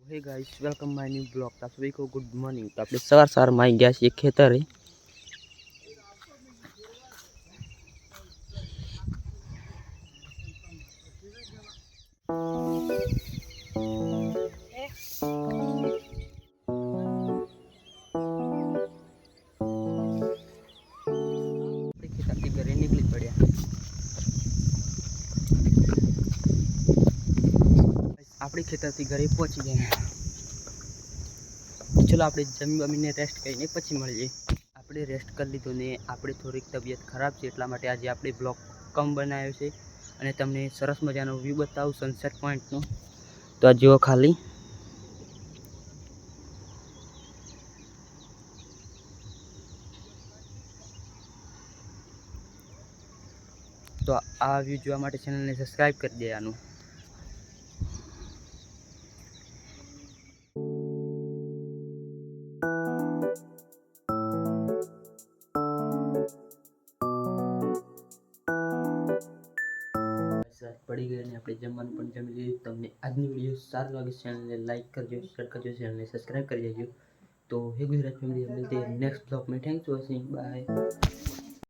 Hey guys welcome my new blog. आप सभी को गुड मॉर्निंग। तो આપણે સવાર માં ગયા છીએ ખેતરે। ખેતરથી ઘરે નીકળી પડ્યા। આપણી ખેતરથી ઘરે પહોંચી ગયા। चलो આપણે જમી બમીને રેસ્ટ કરીને પછી મળીએ। આપણે રેસ્ટ કરી લીધો ને આપણે થોડીક તબિયત ખરાબ છે એટલા માટે આજે આપણે બ્લોગ કમ બનાવ્યો છે અને તમને સરસ મજાનો વ્યૂ બતાવું સનસેટ પોઈન્ટનો। તો આ જુઓ ખાલી તો આ વ્યૂ જોવા માટે ચેનલને સબસ્ક્રાઇબ કરી દેવાનું। પડી ગઈ અને આપણે જમવાનું પણ જમી લીધું। તમને આજની વિડીયો સારી લાગે ચેનલને લાઈક કરજો, શેર કરજો, ચેનલને સબસ્ક્રાઇબ કરી દેજો। તો હે ગુજરાત ફેમિલી, મિલતે हैं नेक्स्ट ब्लॉग में। Thanks for watching, bye.